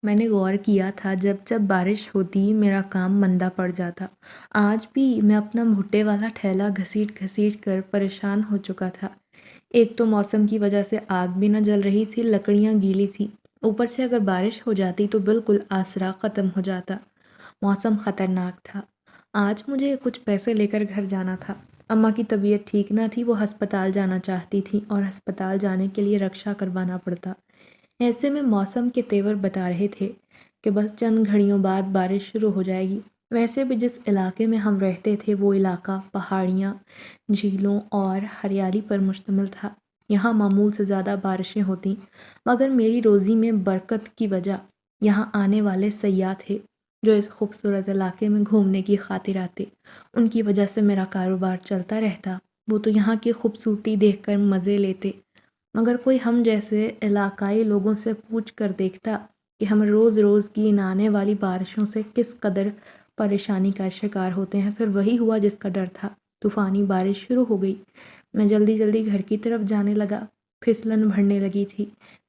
میں نے غور کیا تھا جب جب بارش ہوتی میرا کام مندہ پڑ جاتا۔ آج بھی میں اپنا بھٹے والا ٹھیلا گھسیٹ گھسیٹ کر پریشان ہو چکا تھا۔ ایک تو موسم کی وجہ سے آگ بھی نہ جل رہی تھی، لکڑیاں گیلی تھیں، اوپر سے اگر بارش ہو جاتی تو بالکل آسرا ختم ہو جاتا۔ موسم خطرناک تھا۔ آج مجھے کچھ پیسے لے کر گھر جانا تھا۔ اماں کی طبیعت ٹھیک نہ تھی، وہ ہسپتال جانا چاہتی تھیں اور ہسپتال جانے کے لیے رکشہ کروانا پڑتا۔ ایسے میں موسم کے تیور بتا رہے تھے کہ بس چند گھڑیوں بعد بارش شروع ہو جائے گی۔ ویسے بھی جس علاقے میں ہم رہتے تھے وہ علاقہ پہاڑیاں، جھیلوں اور ہریالی پر مشتمل تھا۔ یہاں معمول سے زیادہ بارشیں ہوتیں، مگر میری روزی میں برکت کی وجہ یہاں آنے والے سیاح تھے جو اس خوبصورت علاقے میں گھومنے کی خاطر آتے۔ ان کی وجہ سے میرا کاروبار چلتا رہتا۔ وہ تو یہاں کی خوبصورتی دیکھ کر مزے لیتے، مگر کوئی ہم جیسے علاقائی لوگوں سے پوچھ کر دیکھتا کہ ہم روز روز کی ان آنے والی بارشوں سے کس قدر پریشانی کا شکار ہوتے ہیں، پھر وہی ہوا جس کا ڈر تھا۔ طوفانی بارش شروع ہو گئی۔ میں جلدی جلدی گھر کی طرف جانے لگا۔ پھسلن بڑھنے لگی تھی۔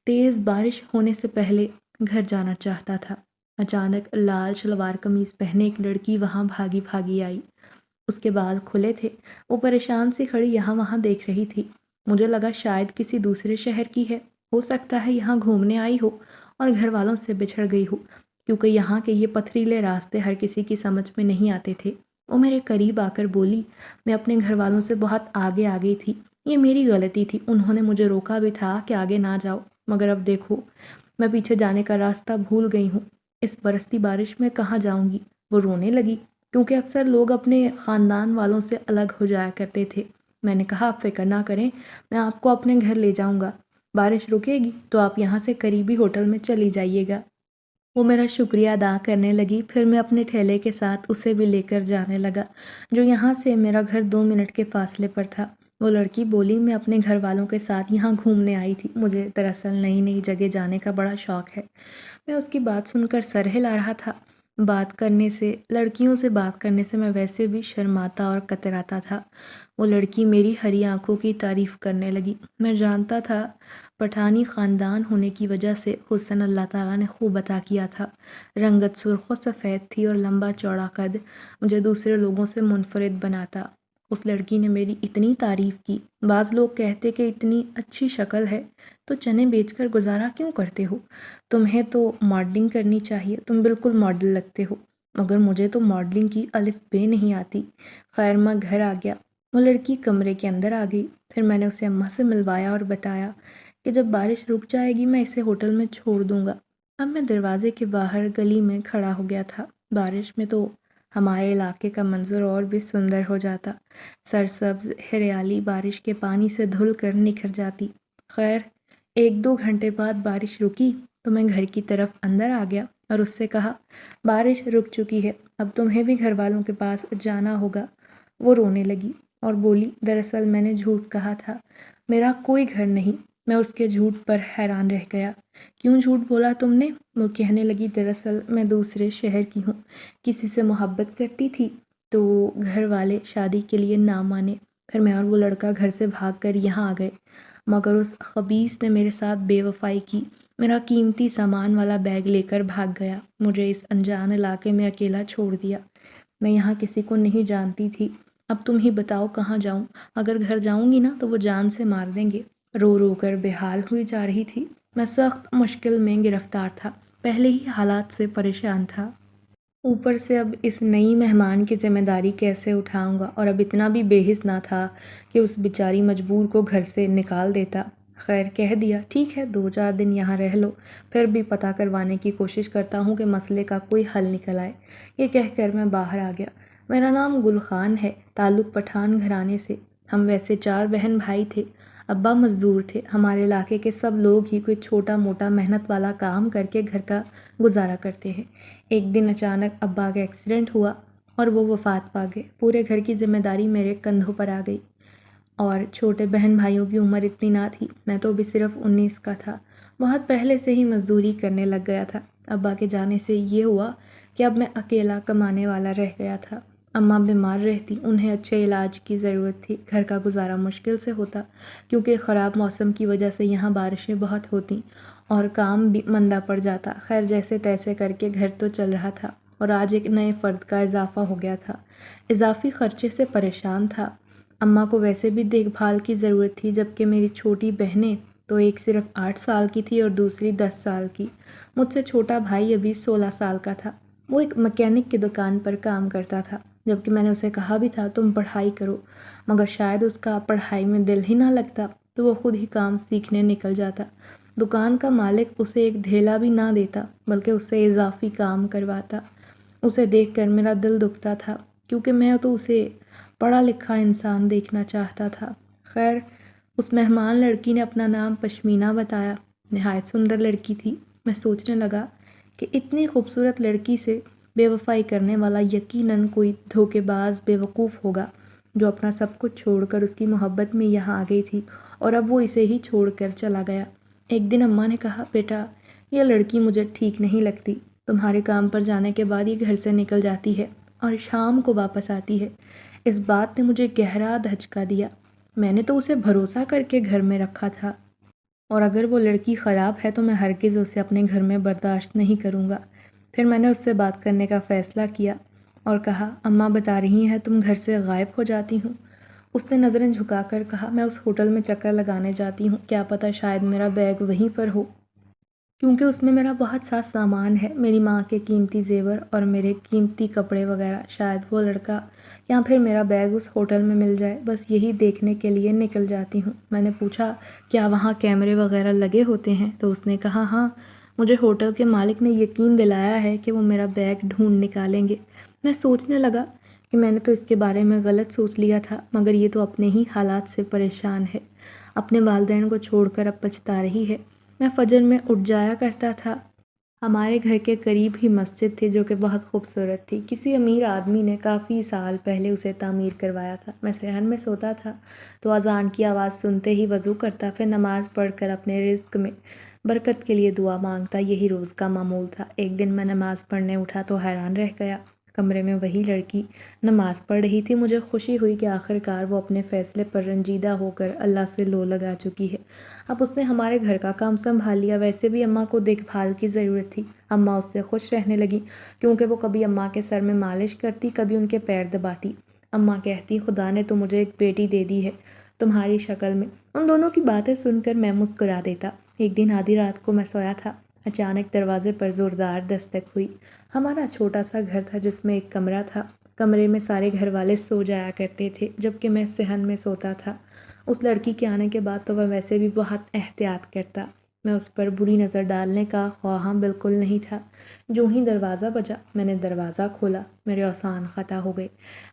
تیز بارش ہونے سے پہلے گھر جانا چاہتا تھا۔ اچانک لال شلوار قمیض پہنے ایک لڑکی وہاں بھاگی بھاگی آئی۔ اس کے بال کھلے تھے۔ وہ پریشان سی کھڑی یہاں وہاں دیکھ رہی تھی۔ مجھے لگا شاید کسی دوسرے شہر کی ہے، ہو سکتا ہے یہاں گھومنے آئی ہو اور گھر والوں سے بچھڑ گئی ہو، کیونکہ یہاں کے یہ پتھریلے راستے ہر کسی کی سمجھ میں نہیں آتے تھے۔ وہ میرے قریب آ کر بولی، میں اپنے گھر والوں سے بہت آگے آ گئی تھی، یہ میری غلطی تھی، انہوں نے مجھے روکا بھی تھا کہ آگے نہ جاؤ، مگر اب دیکھو میں پیچھے جانے کا راستہ بھول گئی ہوں، اس برستی بارش میں کہاں جاؤں گی؟ وہ رونے لگی، کیونکہ اکثر لوگ اپنے خاندان والوں سے الگ ہو جایا کرتے تھے۔ میں نے کہا، آپ فکر نہ کریں، میں آپ کو اپنے گھر لے جاؤں گا، بارش رکے گی تو آپ یہاں سے قریبی ہوٹل میں چلی جائیے گا۔ وہ میرا شکریہ ادا کرنے لگی، پھر میں اپنے ٹھیلے کے ساتھ اسے بھی لے کر جانے لگا، جو یہاں سے میرا گھر 2 منٹ کے فاصلے پر تھا۔ وہ لڑکی بولی، میں اپنے گھر والوں کے ساتھ یہاں گھومنے آئی تھی، مجھے دراصل نئی نئی جگہ جانے کا بڑا شوق ہے۔ میں اس کی بات سن کر سر ہلا رہا تھا۔ لڑکیوں سے بات کرنے سے میں ویسے بھی شرماتا اور کتراتا تھا۔ وہ لڑکی میری ہری آنکھوں کی تعریف کرنے لگی۔ میں جانتا تھا پٹھانی خاندان ہونے کی وجہ سے حسن اللہ تعالیٰ نے خوب عطا کیا تھا۔ رنگت سرخ و سفید تھی اور لمبا چوڑا قد مجھے دوسرے لوگوں سے منفرد بناتا۔ اس لڑکی نے میری اتنی تعریف کی۔ بعض لوگ کہتے کہ اتنی اچھی شکل ہے تو چنے بیچ کر گزارا کیوں کرتے ہو؟ تمہیں تو ماڈلنگ کرنی چاہیے، تم بالکل ماڈل لگتے ہو۔ مگر مجھے تو ماڈلنگ کی الف بے نہیں آتی۔ خیر میں گھر آ گیا۔ وہ لڑکی کمرے کے اندر آ گئی۔ پھر میں نے اسے اماں سے ملوایا اور بتایا کہ جب بارش رک جائے گی میں اسے ہوٹل میں چھوڑ دوں گا۔ اب میں دروازے کے باہر گلی میں کھڑا ہو گیا تھا۔ بارش میں تو ہمارے علاقے کا منظر اور بھی سندر ہو جاتا۔ سرسبز ہریالی بارش کے پانی سے دھل کر نکھر جاتی۔ خیر 1-2 گھنٹے بعد بارش رکی تو میں گھر کی طرف اندر آ گیا اور اس سے کہا، بارش رک چکی ہے، اب تمہیں بھی گھر والوں کے پاس جانا ہوگا۔ وہ رونے لگی اور بولی، دراصل میں نے جھوٹ کہا تھا، میرا کوئی گھر نہیں۔ میں اس کے جھوٹ پر حیران رہ گیا۔ کیوں جھوٹ بولا تم نے؟ وہ کہنے لگی، دراصل میں دوسرے شہر کی ہوں، کسی سے محبت کرتی تھی تو گھر والے شادی کے لیے نہ مانے، پھر میں اور وہ لڑکا گھر سے بھاگ کر یہاں آ گئے، مگر اس خبیث نے میرے ساتھ بے وفائی کی، میرا قیمتی سامان والا بیگ لے کر بھاگ گیا، مجھے اس انجان علاقے میں اکیلا چھوڑ دیا۔ میں یہاں کسی کو نہیں جانتی تھی، اب تم ہی بتاؤ کہاں جاؤں؟ اگر گھر جاؤں گی نا تو وہ جان سے مار دیں گے۔ رو رو کر بے حال ہوئی جا رہی تھی۔ میں سخت مشکل میں گرفتار تھا، پہلے ہی حالات سے پریشان تھا، اوپر سے اب اس نئی مہمان کی ذمہ داری کیسے اٹھاؤں گا، اور اب اتنا بھی بے حس نہ تھا کہ اس بیچاری مجبور کو گھر سے نکال دیتا۔ خیر کہہ دیا، ٹھیک ہے 2-4 دن یہاں رہ لو، پھر بھی پتہ کروانے کی کوشش کرتا ہوں کہ مسئلے کا کوئی حل نکل آئے۔ یہ کہہ کر میں باہر آ گیا۔ میرا نام گل خان ہے، تعلق پٹھان گھرانے سے۔ ہم ویسے 4 بہن بھائی تھے، ابا مزدور تھے۔ ہمارے علاقے کے سب لوگ ہی کوئی چھوٹا موٹا محنت والا کام کر کے گھر کا گزارا کرتے ہیں۔ ایک دن اچانک ابا کا ایکسیڈنٹ ہوا اور وہ وفات پا گئے۔ پورے گھر کی ذمہ داری میرے کندھوں پر آ گئی، اور چھوٹے بہن بھائیوں کی عمر اتنی نہ تھی، میں تو ابھی صرف 19 کا تھا، بہت پہلے سے ہی مزدوری کرنے لگ گیا تھا۔ ابا کے جانے سے یہ ہوا کہ اب میں اکیلا کمانے والا رہ گیا تھا۔ اماں بیمار رہتی، انہیں اچھے علاج کی ضرورت تھی، گھر کا گزارا مشکل سے ہوتا کیونکہ خراب موسم کی وجہ سے یہاں بارشیں بہت ہوتیں اور کام بھی مندہ پڑ جاتا۔ خیر جیسے تیسے کر کے گھر تو چل رہا تھا اور آج ایک نئے فرد کا اضافہ ہو گیا تھا۔ اضافی خرچے سے پریشان تھا۔ اماں کو ویسے بھی دیکھ بھال کی ضرورت تھی، جبکہ میری چھوٹی بہنیں تو ایک صرف 8 سال کی تھی اور دوسری 10 سال کی۔ مجھ سے چھوٹا بھائی ابھی 16 سال کا تھا۔ وہ ایک مکینک کی دکان پر کام کرتا تھا، جبکہ میں نے اسے کہا بھی تھا تم پڑھائی کرو، مگر شاید اس کا پڑھائی میں دل ہی نہ لگتا تو وہ خود ہی کام سیکھنے نکل جاتا۔ دکان کا مالک اسے ایک دھیلا بھی نہ دیتا بلکہ اس سے اضافی کام کرواتا۔ اسے دیکھ کر میرا دل دکھتا تھا کیونکہ میں تو اسے پڑھا لکھا انسان دیکھنا چاہتا تھا۔ خیر اس مہمان لڑکی نے اپنا نام پشمینہ بتایا۔ نہایت سندر لڑکی تھی۔ میں سوچنے لگا کہ اتنی خوبصورت لڑکی سے بے وفائی کرنے والا یقیناً کوئی دھوکے باز بیوقوف ہوگا جو اپنا سب کچھ چھوڑ کر اس کی محبت میں یہاں آ گئی تھی اور اب وہ اسے ہی چھوڑ کر چلا گیا۔ ایک دن اماں نے کہا بیٹا یہ لڑکی مجھے ٹھیک نہیں لگتی، تمہارے کام پر جانے کے بعد یہ گھر سے نکل جاتی ہے اور شام کو واپس آتی ہے۔ اس بات نے مجھے گہرا دھچکا دیا۔ میں نے تو اسے بھروسہ کر کے گھر میں رکھا تھا اور اگر وہ لڑکی خراب ہے تو میں ہرگز اسے اپنے گھر میں برداشت نہیں کروں گا۔ پھر میں نے اس سے بات کرنے کا فیصلہ کیا اور کہا اماں بتا رہی ہیں تم گھر سے غائب ہو جاتی ہوں۔ اس نے نظریں جھکا کر کہا میں اس ہوٹل میں چکر لگانے جاتی ہوں، کیا پتہ شاید میرا بیگ وہیں پر ہو، کیونکہ اس میں میرا بہت سا سامان ہے، میری ماں کے قیمتی زیور اور میرے قیمتی کپڑے وغیرہ۔ شاید وہ لڑکا یا پھر میرا بیگ اس ہوٹل میں مل جائے، بس یہی دیکھنے کے لیے نکل جاتی ہوں۔ میں نے پوچھا کیا وہاں کیمرے وغیرہ لگے ہوتے ہیں؟ تو اس نے کہا ہاں، مجھے ہوٹل کے مالک نے یقین دلایا ہے کہ وہ میرا بیگ ڈھونڈ نکالیں گے۔ میں سوچنے لگا کہ میں نے تو اس کے بارے میں غلط سوچ لیا تھا، مگر یہ تو اپنے ہی حالات سے پریشان ہے، اپنے والدین کو چھوڑ کر اب پچھتا رہی ہے۔ میں فجر میں اٹھ جایا کرتا تھا۔ ہمارے گھر کے قریب ہی مسجد تھی جو کہ بہت خوبصورت تھی، کسی امیر آدمی نے کافی سال پہلے اسے تعمیر کروایا تھا۔ میں صحن میں سوتا تھا تو اذان کی آواز سنتے ہی وضو کرتا، پھر نماز پڑھ کر اپنے رزق میں برکت کے لیے دعا مانگتا، یہی روز کا معمول تھا۔ ایک دن میں نماز پڑھنے اٹھا تو حیران رہ گیا، کمرے میں وہی لڑکی نماز پڑھ رہی تھی۔ مجھے خوشی ہوئی کہ آخرکار وہ اپنے فیصلے پر رنجیدہ ہو کر اللہ سے لو لگا چکی ہے، اب اس نے ہمارے گھر کا کام سنبھال لیا۔ ویسے بھی اماں کو دیکھ بھال کی ضرورت تھی، اماں اس سے خوش رہنے لگی کیونکہ وہ کبھی اماں کے سر میں مالش کرتی، کبھی ان کے پیر دباتی۔ اماں کہتی خدا نے تو مجھے ایک بیٹی دے دی ہے تمہاری شکل میں۔ ان دونوں کی باتیں سن کر میں مسکرا دیتا۔ ایک دن آدھی رات کو میں سویا تھا، اچانک دروازے پر زوردار دستک ہوئی۔ ہمارا چھوٹا سا گھر تھا جس میں ایک کمرہ تھا، کمرے میں سارے گھر والے سو جایا کرتے تھے جبکہ میں صحن میں سوتا تھا۔ اس لڑکی کے آنے کے بعد تو وہ ویسے بھی بہت احتیاط کرتا، میں اس پر بری نظر ڈالنے کا خواہاں بالکل نہیں تھا۔ جو ہی دروازہ بجا میں نے دروازہ کھولا، میرے اوسان خطا ہو گئے۔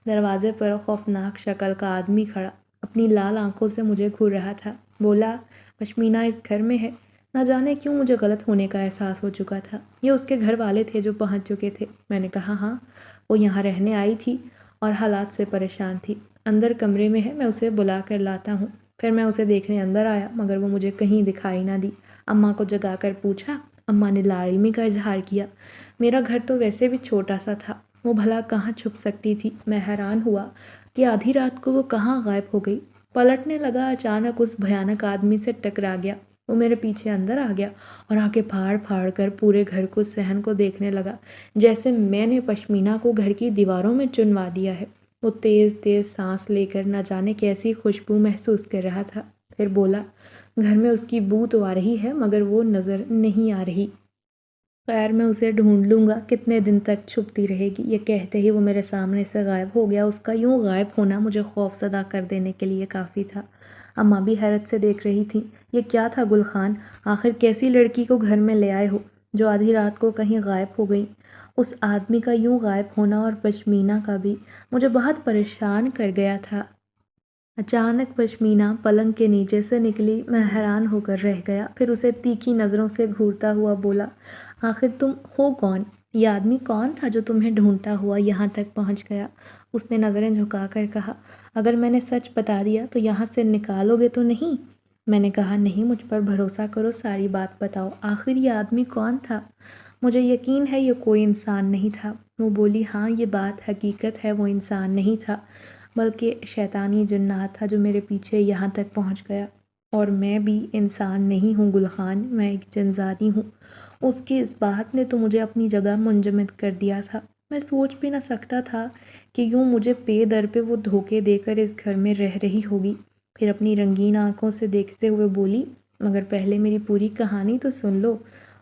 دروازے پر خوفناک شکل کا آدمی کھڑا اپنی لال آنکھوں سے مجھے گھور رہا تھا، بولا پشمینہ اس گھر میں ہے؟ نہ جانے کیوں مجھے غلط ہونے کا احساس ہو چکا تھا، یہ اس کے گھر والے تھے جو پہنچ چکے تھے۔ میں نے کہا ہاں، وہ یہاں رہنے آئی تھی اور حالات سے پریشان تھی، اندر کمرے میں ہے، میں اسے بلا کر لاتا ہوں۔ پھر میں اسے دیکھنے اندر آیا مگر وہ مجھے کہیں دکھائی نہ دی۔ اماں کو جگا کر پوچھا، اماں نے لا علمی کا اظہار کیا۔ میرا گھر تو ویسے بھی چھوٹا سا تھا، وہ بھلا کہاں چھپ سکتی تھی؟ میں حیران ہوا کہ آدھی رات کو وہ کہاں غائب ہو گئی۔ پلٹنے لگا، اچانک اس بھیانک آدمی سے ٹکرا گیا، وہ میرے پیچھے اندر آ گیا اور آنکھیں پھاڑ پھاڑ کر پورے گھر کو صحن کو دیکھنے لگا جیسے میں نے پشمینہ کو گھر کی دیواروں میں چنوا دیا ہے۔ وہ تیز تیز سانس لے کر نہ جانے کیسی خوشبو محسوس کر رہا تھا، پھر بولا گھر میں اس کی بو تو آ رہی ہے مگر وہ نظر نہیں آ رہی۔ خیر میں اسے ڈھونڈ لوں گا، کتنے دن تک چھپتی رہے گی؟ یہ کہتے ہی وہ میرے سامنے سے غائب ہو گیا۔ اس کا یوں غائب ہونا مجھے خوف زدہ کر دینے کے لیے کافی تھا۔ اماں بھی حیرت سے دیکھ رہی تھیں۔ یہ کیا تھا گل خان؟ آخر کیسی لڑکی کو گھر میں لے آئے ہو جو آدھی رات کو کہیں غائب ہو گئی؟ اس آدمی کا یوں غائب ہونا اور پشمینہ کا بھی مجھے بہت پریشان کر گیا تھا۔ اچانک پشمینہ پلنگ کے نیچے سے نکلی، میں حیران ہو کر رہ گیا، پھر اسے تیکھی نظروں سے گھورتا ہوا بولا آخر تم ہو کون؟ یہ آدمی کون تھا جو تمہیں ڈھونڈتا ہوا یہاں تک پہنچ گیا؟ اس نے نظریں جھکا کر کہا اگر میں نے سچ بتا دیا تو یہاں سے نکالو گے تو نہیں؟ میں نے کہا نہیں، مجھ پر بھروسہ کرو، ساری بات بتاؤ، آخر یہ آدمی کون تھا؟ مجھے یقین ہے یہ کوئی انسان نہیں تھا، وہ بولی ہاں یہ بات حقیقت ہے، وہ انسان نہیں تھا بلکہ شیطانی جنات تھا جو میرے پیچھے یہاں تک پہنچ گیا، اور میں بھی انسان نہیں ہوں گل خان، میں ایک جنزادی ہوں۔ اس کی اس بات نے تو مجھے اپنی جگہ منجمد کر دیا تھا۔ میں سوچ بھی نہ سکتا تھا کہ یوں مجھے پے در پہ وہ دھوکے دے کر اس گھر میں رہ رہی ہوگی۔ پھر اپنی رنگین آنکھوں سے دیکھتے ہوئے بولی مگر پہلے میری پوری کہانی تو سن لو،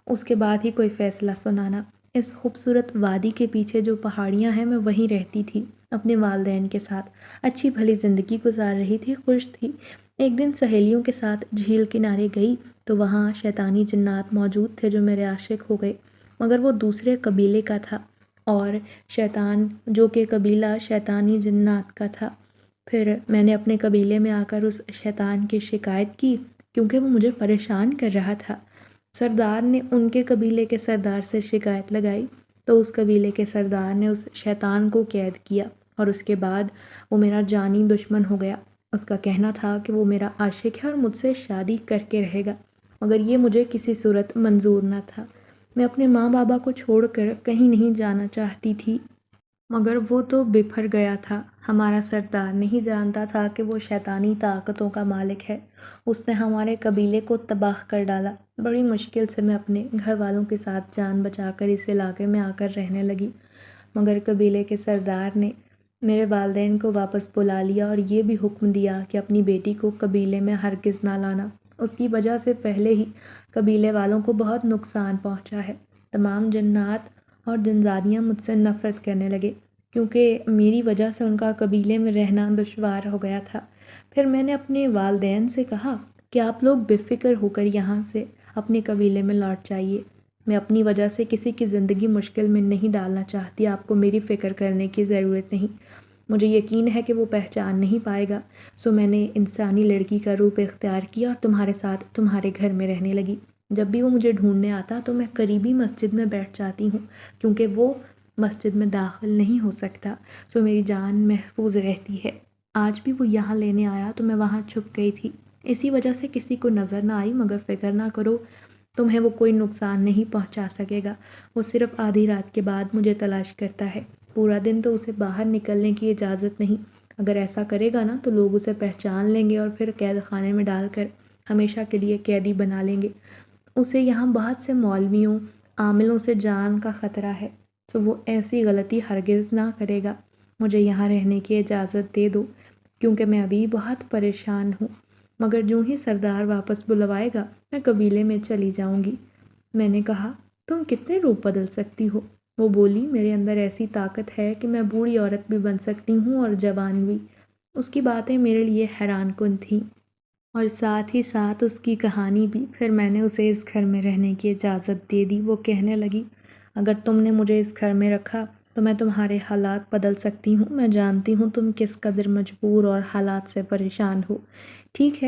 اس کے بعد ہی کوئی فیصلہ سنانا۔ اس خوبصورت وادی کے پیچھے جو پہاڑیاں ہیں میں وہیں رہتی تھی اپنے والدین کے ساتھ، اچھی بھلی زندگی گزار رہی تھی، خوش تھی۔ ایک دن سہیلیوں کے ساتھ جھیل کنارے گئی تو وہاں شیطانی جنات موجود تھے جو میرے عاشق ہو گئے، مگر وہ دوسرے قبیلے کا تھا اور شیطان جو کہ قبیلہ شیطانی جنات کا تھا۔ پھر میں نے اپنے قبیلے میں آ کر اس شیطان کی شکایت کی کیونکہ وہ مجھے پریشان کر رہا تھا۔ سردار نے ان کے قبیلے کے سردار سے شکایت لگائی تو اس قبیلے کے سردار نے اس شیطان کو قید کیا اور اس کے بعد وہ میرا جانی دشمن ہو گیا۔ اس کا کہنا تھا کہ وہ میرا عاشق ہے اور مجھ سے شادی کر کے رہے گا، مگر یہ مجھے کسی صورت منظور نہ تھا۔ میں اپنے ماں بابا کو چھوڑ کر کہیں نہیں جانا چاہتی تھی، مگر وہ تو بپھر گیا تھا۔ ہمارا سردار نہیں جانتا تھا کہ وہ شیطانی طاقتوں کا مالک ہے۔ اس نے ہمارے قبیلے کو تباہ کر ڈالا۔ بڑی مشکل سے میں اپنے گھر والوں کے ساتھ جان بچا کر اس علاقے میں آ کر رہنے لگی، مگر قبیلے کے سردار نے میرے والدین کو واپس بلا لیا اور یہ بھی حکم دیا کہ اپنی بیٹی کو قبیلے میں ہرگز نہ لانا۔ اس کی وجہ سے پہلے ہی قبیلے والوں کو بہت نقصان پہنچا ہے۔ تمام جنات اور جنزادیاں مجھ سے نفرت کرنے لگے کیونکہ میری وجہ سے ان کا قبیلے میں رہنا دشوار ہو گیا تھا۔ پھر میں نے اپنے والدین سے کہا کہ آپ لوگ بے فکر ہو کر یہاں سے اپنے قبیلے میں لوٹ جائیے، میں اپنی وجہ سے کسی کی زندگی مشکل میں نہیں ڈالنا چاہتی، آپ کو میری فکر کرنے کی ضرورت نہیں۔ مجھے یقین ہے کہ وہ پہچان نہیں پائے گا، سو میں نے انسانی لڑکی کا روپ اختیار کیا اور تمہارے ساتھ تمہارے گھر میں رہنے لگی۔ جب بھی وہ مجھے ڈھونڈنے آتا تو میں قریبی مسجد میں بیٹھ جاتی ہوں کیونکہ وہ مسجد میں داخل نہیں ہو سکتا، سو میری جان محفوظ رہتی ہے۔ آج بھی وہ یہاں لینے آیا تو میں وہاں چھپ گئی تھی، اسی وجہ سے کسی کو نظر نہ آئی، مگر فکر نہ کرو، تمہیں وہ کوئی نقصان نہیں پہنچا سکے گا۔ وہ صرف آدھی رات کے بعد مجھے تلاش کرتا ہے، پورا دن تو اسے باہر نکلنے کی اجازت نہیں۔ اگر ایسا کرے گا نا تو لوگ اسے پہچان لیں گے اور پھر قید خانے میں ڈال کر ہمیشہ کے لیے قیدی بنا لیں گے۔ اسے یہاں بہت سے مولویوں عاملوں سے جان کا خطرہ ہے، تو وہ ایسی غلطی ہرگز نہ کرے گا۔ مجھے یہاں رہنے کی اجازت دے دو کیونکہ میں ابھی بہت پریشان ہوں، مگر جو ہی سردار واپس بلوائے گا میں قبیلے میں چلی جاؤں گی۔ میں نے کہا تم کتنے روپ بدل سکتی ہو؟ وہ بولی میرے اندر ایسی طاقت ہے کہ میں بوڑھی عورت بھی بن سکتی ہوں اور جوان بھی۔ اس کی باتیں میرے لیے حیران کن تھیں اور ساتھ ہی ساتھ اس کی کہانی بھی۔ پھر میں نے اسے اس گھر میں رہنے کی اجازت دے دی۔ وہ کہنے لگی اگر تم نے مجھے اس گھر میں رکھا تو میں تمہارے حالات بدل سکتی ہوں، میں جانتی ہوں تم کس قدر مجبور اور حالات سے پریشان ہو۔ ٹھیک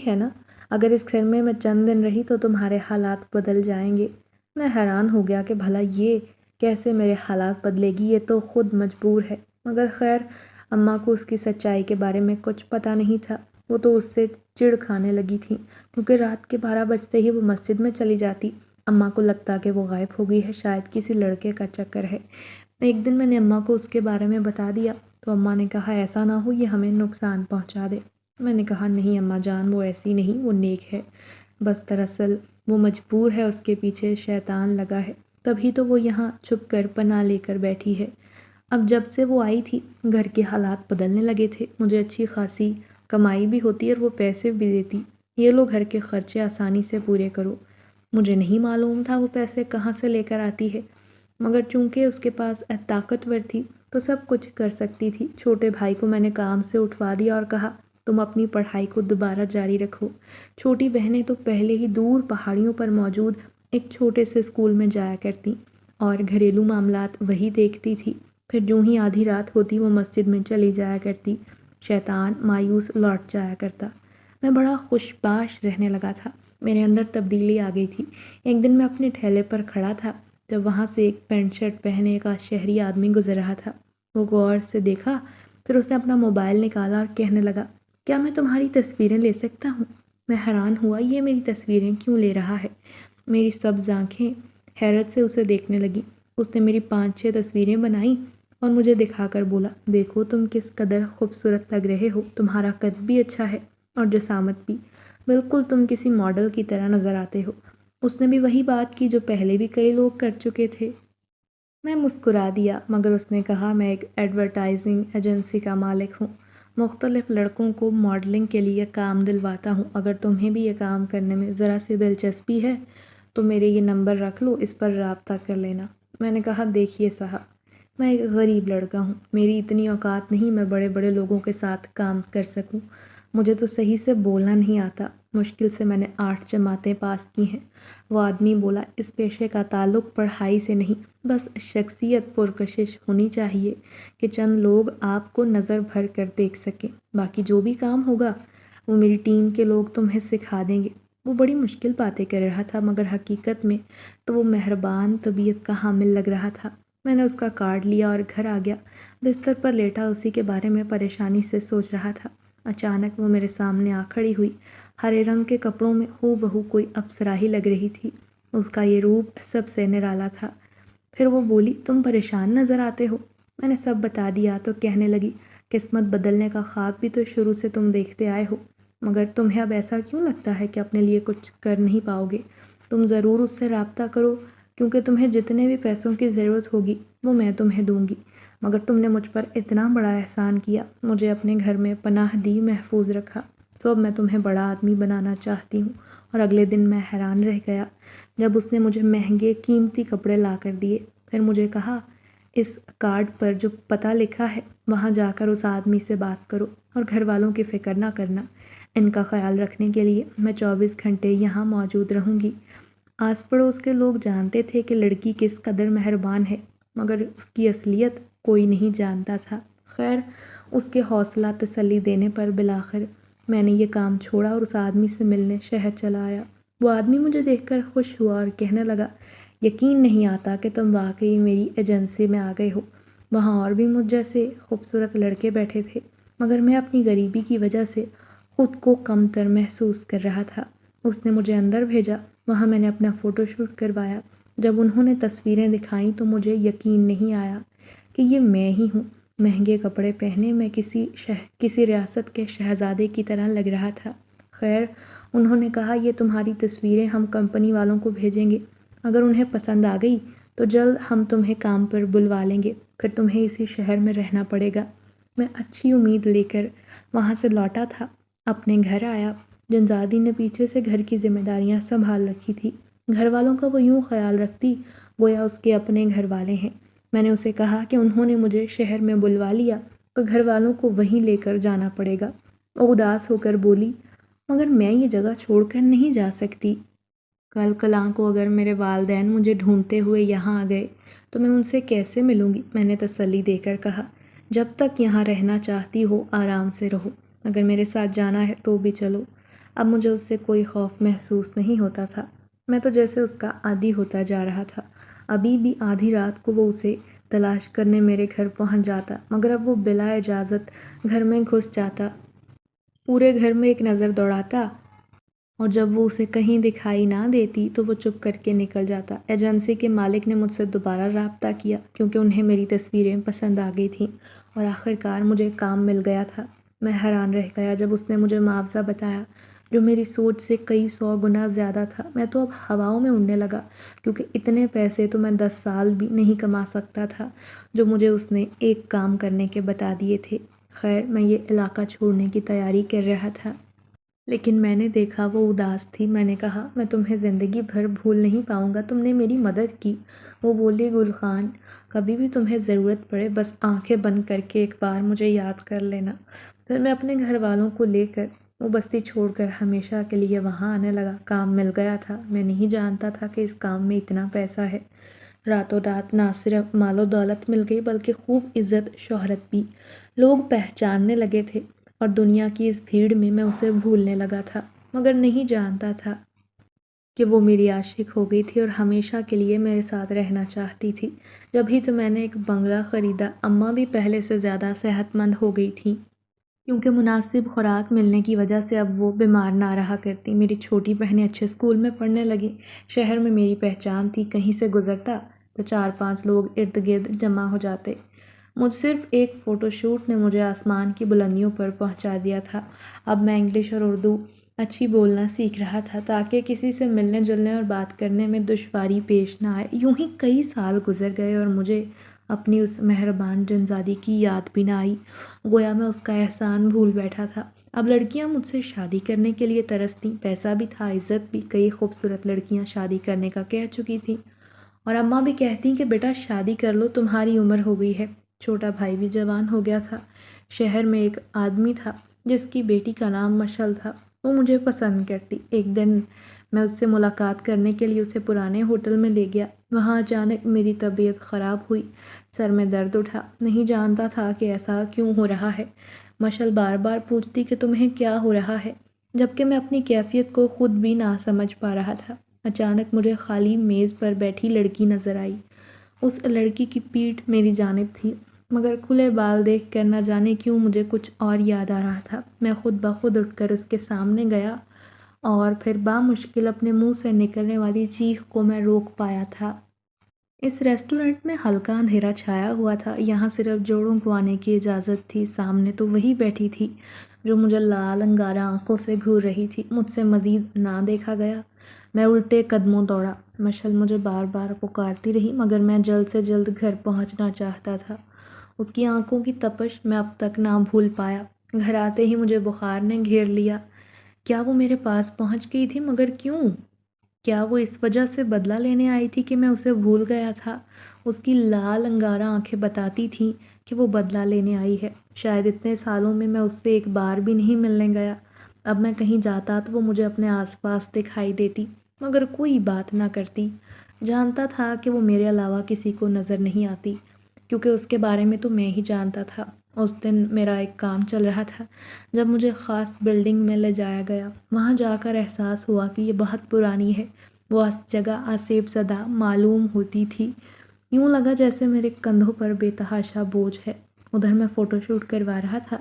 ہے نا، اگر اس گھر میں چند دن رہی تو تمہارے حالات بدل جائیں گے۔ میں حیران ہو گیا کہ بھلا یہ کیسے میرے حالات بدلے گی، یہ تو خود مجبور ہے، مگر خیر اماں کو اس کی سچائی کے بارے میں کچھ پتہ نہیں تھا۔ وہ تو اس سے چڑ کھانے لگی تھی کیونکہ رات کے 12 بجتے ہی وہ مسجد میں چلی جاتی۔ اماں کو لگتا کہ وہ غائب ہو گئی ہے، شاید کسی لڑکے کا چکر ہے۔ ایک دن میں نے اماں کو اس کے بارے میں بتا دیا تو اماں نے کہا ایسا نہ ہو یہ ہمیں نقصان پہنچا دے۔ میں نے کہا نہیں اماں جان، وہ ایسی نہیں، وہ نیک ہے، بس دراصل وہ مجبور ہے، اس کے پیچھے شیطان لگا ہے، تبھی تو وہ یہاں چھپ کر پناہ لے کر بیٹھی ہے۔ اب جب سے وہ آئی تھی گھر کے حالات بدلنے لگے تھے، مجھے اچھی خاصی کمائی بھی ہوتی اور وہ پیسے بھی دیتی، یہ لو گھر کے خرچے آسانی سے پورے کرو۔ مجھے نہیں معلوم تھا وہ پیسے کہاں سے لے کر آتی ہے، مگر چونکہ اس کے پاس طاقتور تھی تو سب کچھ کر سکتی تھی۔ چھوٹے بھائی کو میں نے کام سے اٹھوا دیا اور کہا تم اپنی پڑھائی کو دوبارہ جاری رکھو۔ چھوٹی بہنیں تو پہلے ہی دور پہاڑیوں پر موجود ایک چھوٹے سے اسکول میں جایا کرتی اور گھریلو معاملات وہی دیکھتی تھی۔ پھر جو ہی آدھی رات ہوتی وہ مسجد میں چلی جایا کرتی، شیطان مایوس لوٹ جایا کرتا۔ میں بڑا خوش باش رہنے لگا تھا، میرے اندر تبدیلی آ گئی تھی۔ ایک دن میں اپنے ٹھیلے پر کھڑا تھا جب وہاں سے ایک پینٹ شرٹ پہنے کا شہری آدمی گزر رہا تھا۔ وہ غور سے دیکھا، پھر اس نے اپنا موبائل نکالا اور کہنے لگا کیا میں تمہاری تصویریں لے سکتا ہوں؟ میں حیران ہوا یہ میری تصویریں کیوں لے رہا ہے؟ میری سبز آنکھیں حیرت سے اسے دیکھنے لگی۔ اس نے میری 5-6 تصویریں بنائیں اور مجھے دکھا کر بولا، دیکھو تم کس قدر خوبصورت لگ رہے ہو، تمہارا قد بھی اچھا ہے اور جسامت بھی، بالکل تم کسی ماڈل کی طرح نظر آتے ہو۔ اس نے بھی وہی بات کی جو پہلے بھی کئی لوگ کر چکے تھے۔ میں مسکرا دیا، مگر اس نے کہا، میں ایک ایڈورٹائزنگ ایجنسی کا مالک ہوں، مختلف لڑکوں کو ماڈلنگ کے لیے کام دلواتا ہوں۔ اگر تمہیں بھی یہ کام کرنے میں ذرا سی دلچسپی ہے تو میرے یہ نمبر رکھ لو، اس پر رابطہ کر لینا۔ میں نے کہا، دیکھیے صاحب، میں ایک غریب لڑکا ہوں، میری اتنی اوقات نہیں میں بڑے بڑے لوگوں کے ساتھ کام کر سکوں، مجھے تو صحیح سے بولنا نہیں آتا، مشکل سے میں نے 8 جماعتیں پاس کی ہیں۔ وہ آدمی بولا، اس پیشے کا تعلق پڑھائی سے نہیں، بس شخصیت پرکشش ہونی چاہیے کہ چند لوگ آپ کو نظر بھر کر دیکھ سکیں، باقی جو بھی کام ہوگا وہ میری ٹیم کے لوگ تمہیں سکھا دیں گے۔ وہ بڑی مشکل باتیں کر رہا تھا، مگر حقیقت میں تو وہ مہربان طبیعت کا حامل لگ رہا تھا۔ میں نے اس کا کارڈ لیا اور گھر آ گیا، بستر پر لیٹا اسی کے بارے میں پریشانی سے سوچ رہا تھا۔ اچانک وہ میرے سامنے آ کھڑی ہوئی، ہرے رنگ کے کپڑوں میں ہو بہو کوئی اپسرا ہی لگ رہی تھی۔ اس کا یہ روپ سب سے نرالا تھا۔ پھر وہ بولی، تم پریشان نظر آتے ہو۔ میں نے سب بتا دیا تو کہنے لگی، قسمت بدلنے کا خواب بھی تو شروع سے تم دیکھتے آئے ہو، مگر تمہیں اب ایسا کیوں لگتا ہے کہ اپنے لیے کچھ کر نہیں پاؤ گے؟ تم ضرور اس سے رابطہ کرو، کیونکہ تمہیں جتنے بھی پیسوں کی ضرورت ہوگی وہ میں تمہیں دوں گی، مگر تم نے مجھ پر اتنا بڑا احسان کیا، مجھے اپنے گھر میں پناہ دی، محفوظ رکھا، سو اب میں تمہیں بڑا آدمی بنانا چاہتی ہوں۔ اور اگلے دن میں حیران رہ گیا جب اس نے مجھے مہنگے قیمتی کپڑے لا کر دیے۔ پھر مجھے کہا، اس کارڈ پر جو پتہ لکھا ہے وہاں جا کر اس آدمی سے بات کرو اور گھر والوں کی فکر نہ کرنا، ان کا خیال رکھنے کے لیے میں 24 گھنٹے یہاں موجود رہوں گی۔ آس پڑوس کے لوگ جانتے تھے کہ لڑکی کس قدر مہربان ہے، مگر اس کی اصلیت کوئی نہیں جانتا تھا۔ خیر، اس کے حوصلہ تسلی دینے پر بالآخر میں نے یہ کام چھوڑا اور اس آدمی سے ملنے شہر چلا آیا۔ وہ آدمی مجھے دیکھ کر خوش ہوا اور کہنے لگا، یقین نہیں آتا کہ تم واقعی میری ایجنسی میں آ گئے ہو۔ وہاں اور بھی مجھ جیسے خوبصورت لڑکے بیٹھے تھے، مگر میں اپنی غریبی کی وجہ سے خود کو کم تر محسوس کر رہا تھا۔ اس نے مجھے اندر بھیجا، وہاں میں نے اپنا فوٹو شوٹ کروایا۔ جب انہوں نے تصویریں دکھائیں تو مجھے یقین نہیں آیا کہ یہ میں ہی ہوں۔ مہنگے کپڑے پہنے میں کسی ریاست کے شہزادے کی طرح لگ رہا تھا۔ خیر، انہوں نے کہا، یہ تمہاری تصویریں ہم کمپنی والوں کو بھیجیں گے، اگر انہیں پسند آ گئی تو جلد ہم تمہیں کام پر بلوا لیں گے، پھر تمہیں اسی شہر میں رہنا پڑے گا۔ میں اچھی امید لے کر وہاں سے لوٹا تھا، اپنے گھر آیا۔ جنزادی نے پیچھے سے گھر کی ذمہ داریاں سنبھال رکھی تھی، گھر والوں کا وہ یوں خیال رکھتی گویا اس کے اپنے گھر والے ہیں۔ میں نے اسے کہا کہ انہوں نے مجھے شہر میں بلوا لیا تو گھر والوں کو وہیں لے کر جانا پڑے گا۔ وہ اداس ہو کر بولی، مگر میں یہ جگہ چھوڑ کر نہیں جا سکتی۔ کل کلاں کو اگر میرے والدین مجھے ڈھونڈتے ہوئے یہاں آ گئے تو میں ان سے کیسے ملوں گی؟ میں نے تسلی دے کر کہا، جب تک یہاں رہنا چاہتی ہو آرام سے رہو، اگر میرے ساتھ جانا ہے تو بھی چلو۔ اب مجھے اس سے کوئی خوف محسوس نہیں ہوتا تھا، میں تو جیسے اس کا عادی ہوتا جا رہا تھا۔ ابھی بھی آدھی رات کو وہ اسے تلاش کرنے میرے گھر پہنچ جاتا، مگر اب وہ بلا اجازت گھر میں گھس جاتا، پورے گھر میں ایک نظر دوڑاتا، اور جب وہ اسے کہیں دکھائی نہ دیتی تو وہ چپ کر کے نکل جاتا۔ ایجنسی کے مالک نے مجھ سے دوبارہ رابطہ کیا کیونکہ انہیں میری تصویریں پسند آ گئی تھیں اور آخرکار مجھے کام مل گیا تھا۔ میں حیران رہ گیا جب اس نے مجھے معاوضہ بتایا جو میری سوچ سے کئی 100 گنا زیادہ تھا۔ میں تو اب ہواؤں میں اڑنے لگا، کیونکہ اتنے پیسے تو میں 10 سال بھی نہیں کما سکتا تھا جو مجھے اس نے ایک کام کرنے کے بتا دیے تھے۔ خیر، میں یہ علاقہ چھوڑنے کی تیاری کر رہا تھا، لیکن میں نے دیکھا وہ اداس تھی۔ میں نے کہا، میں تمہیں زندگی بھر بھول نہیں پاؤں گا، تم نے میری مدد کی۔ وہ بولی، گل خان، کبھی بھی تمہیں ضرورت پڑے بس آنکھیں بند کر کے ایک بار مجھے یاد کر لینا۔ پھر میں اپنے گھر والوں کو لے کر وہ بستی چھوڑ کر ہمیشہ کے لیے وہاں آنے لگا۔ کام مل گیا تھا، میں نہیں جانتا تھا کہ اس کام میں اتنا پیسہ ہے۔ راتوں رات نہ صرف مال و دولت مل گئی بلکہ خوب عزت شہرت بھی، لوگ پہچاننے لگے تھے، اور دنیا کی اس بھیڑ میں میں اسے بھولنے لگا تھا، مگر نہیں جانتا تھا کہ وہ میری عاشق ہو گئی تھی اور ہمیشہ کے لیے میرے ساتھ رہنا چاہتی تھی۔ جب ہی تو میں نے ایک بنگلہ خریدا، اماں بھی پہلے سے زیادہ صحت مند ہو گئی تھیں، کیونکہ مناسب خوراک ملنے کی وجہ سے اب وہ بیمار نہ رہا کرتی۔ میری چھوٹی بہنیں اچھے اسکول میں پڑھنے لگیں، شہر میں میری پہچان تھی، کہیں سے گزرتا تو 4-5 لوگ ارد گرد جمع ہو جاتے۔ مجھ صرف ایک فوٹو شوٹ نے مجھے آسمان کی بلندیوں پر پہنچا دیا تھا۔ اب میں انگلش اور اردو اچھی بولنا سیکھ رہا تھا تاکہ کسی سے ملنے جلنے اور بات کرنے میں دشواری پیش نہ آئے۔ یوں ہی کئی سال گزر گئے اور مجھے اپنی اس مہربان جنزادی کی یاد بھی نہ آئی، گویا میں اس کا احسان بھول بیٹھا تھا۔ اب لڑکیاں مجھ سے شادی کرنے کے لیے ترستیں، پیسہ بھی تھا، عزت بھی، کئی خوبصورت لڑکیاں شادی کرنے کا کہہ چکی تھیں اور اماں بھی کہتی کہ بیٹا شادی کر لو، تمہاری عمر ہو گئی ہے۔ چھوٹا بھائی بھی جوان ہو گیا تھا۔ شہر میں ایک آدمی تھا جس کی بیٹی کا نام مشل تھا، وہ مجھے پسند کرتی۔ ایک دن میں اس سے ملاقات کرنے کے لیے اسے پرانے ہوٹل میں لے گیا۔ وہاں اچانک میری طبیعت خراب ہوئی، سر میں درد اٹھا، نہیں جانتا تھا کہ ایسا کیوں ہو رہا ہے۔ مشل بار بار پوچھتی کہ تمہیں کیا ہو رہا ہے، جبکہ میں اپنی کیفیت کو خود بھی نہ سمجھ پا رہا تھا۔ اچانک مجھے خالی میز پر بیٹھی لڑکی نظر آئی۔ اس لڑکی کی پیٹھ میری جانب تھی، مگر کھلے بال دیکھ کر نہ جانے کیوں مجھے کچھ اور یاد آ رہا تھا۔ میں خود بخود اٹھ کر اس کے سامنے گیا اور پھر بامشکل اپنے منہ سے نکلنے والی چیخ کو میں روک پایا تھا۔ اس ریسٹورنٹ میں ہلکا اندھیرا چھایا ہوا تھا، یہاں صرف جوڑوں کو آنے کی اجازت تھی۔ سامنے تو وہی بیٹھی تھی جو مجھے لال انگارہ آنکھوں سے گھور رہی تھی۔ مجھ سے مزید نہ دیکھا گیا۔ میں الٹے قدموں دوڑا۔ مشل مجھے بار بار پکارتی رہی، مگر میں جلد سے جلد گھر پہنچنا چاہتا تھا۔ اس کی آنکھوں کی تپش میں اب تک نہ بھول پایا۔ گھر آتے ہی مجھے بخار نے گھیر لیا۔ کیا وہ میرے پاس پہنچ گئی تھی، مگر کیوں؟ کیا وہ اس وجہ سے بدلہ لینے آئی تھی کہ میں اسے بھول گیا تھا؟ اس کی لال انگارہ آنکھیں بتاتی تھیں کہ وہ بدلہ لینے آئی ہے۔ شاید اتنے سالوں میں اس سے ایک بار بھی نہیں ملنے گیا۔ اب میں کہیں جاتا تو وہ مجھے اپنے آس پاس دکھائی دیتی، مگر کوئی بات نہ کرتی۔ جانتا تھا کہ وہ میرے علاوہ کسی کو نظر نہیں آتی، کیونکہ اس کے بارے میں تو میں ہی جانتا تھا۔ اس دن میرا ایک کام چل رہا تھا جب مجھے خاص بلڈنگ میں لے جایا گیا۔ وہاں جا کر احساس ہوا کہ یہ بہت پرانی ہے۔ وہ جگہ آسیب زدہ معلوم ہوتی تھی، یوں لگا جیسے میرے کندھوں پر بے تحاشا بوجھ ہے۔ ادھر میں فوٹو شوٹ کروا رہا تھا،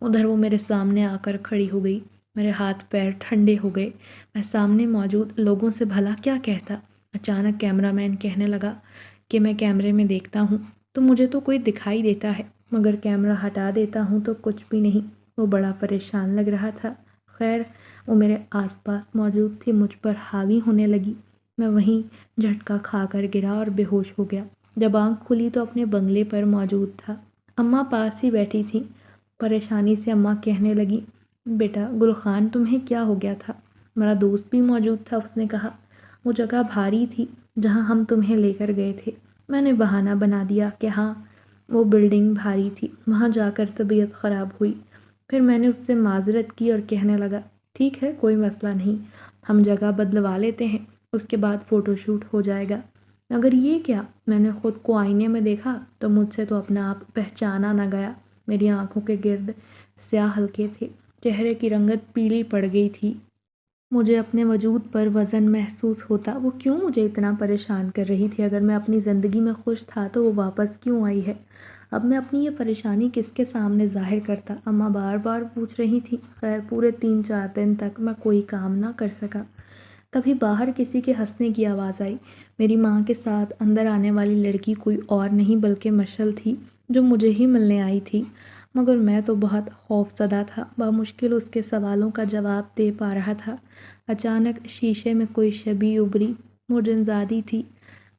ادھر وہ میرے سامنے آ کر کھڑی ہو گئی۔ میرے ہاتھ پیر ٹھنڈے ہو گئے۔ میں سامنے موجود لوگوں سے بھلا کیا کہتا؟ اچانک کیمرہ مین کہنے لگا کہ میں کیمرے میں دیکھتا ہوں تو مجھے تو کوئی دکھائی دیتا ہے، مگر کیمرہ ہٹا دیتا ہوں تو کچھ بھی نہیں۔ وہ بڑا پریشان لگ رہا تھا۔ خیر، وہ میرے آس پاس موجود تھی، مجھ پر حاوی ہونے لگی۔ میں وہیں جھٹکا کھا کر گرا اور بے ہوش ہو گیا۔ جب آنکھ کھلی تو اپنے بنگلے پر موجود تھا۔ اماں پاس ہی بیٹھی تھیں۔ پریشانی سے اماں کہنے لگی، بیٹا گل خان، تمہیں کیا ہو گیا تھا؟ میرا دوست بھی موجود تھا، اس نے کہا۔ وہ جگہ بھاری تھی جہاں ہم تمہیں لے کر گئے تھے۔ میں نے بہانہ بنا دیا کہ ہاں، وہ بلڈنگ بھاری تھی، وہاں جا کر طبیعت خراب ہوئی۔ پھر میں نے اس سے معذرت کی اور کہنے لگا، ٹھیک ہے، کوئی مسئلہ نہیں، ہم جگہ بدلوا لیتے ہیں، اس کے بعد فوٹو شوٹ ہو جائے گا۔ مگر یہ کیا؟ میں نے خود کو آئینے میں دیکھا تو مجھ سے تو اپنا آپ پہچانا نہ گیا۔ میری آنکھوں کے گرد سیاہ حلقے تھے، چہرے کی رنگت پیلی پڑ گئی تھی۔ مجھے اپنے وجود پر وزن محسوس ہوتا۔ وہ کیوں مجھے اتنا پریشان کر رہی تھی؟ اگر میں اپنی زندگی میں خوش تھا تو وہ واپس کیوں آئی ہے؟ اب میں اپنی یہ پریشانی کس کے سامنے ظاہر کرتا؟ اماں بار بار پوچھ رہی تھیں۔ خیر، پورے 3-4 دن تک میں کوئی کام نہ کر سکا۔ تبھی باہر کسی کے ہنسنے کی آواز آئی۔ میری ماں کے ساتھ اندر آنے والی لڑکی کوئی اور نہیں بلکہ مشل تھی، جو مجھے ہی ملنے آئی تھی، مگر میں تو بہت خوف زدہ تھا، بمشکل اس کے سوالوں کا جواب دے پا رہا تھا۔ اچانک شیشے میں کوئی شبیہ ابھری۔ وہ جنزادی تھی،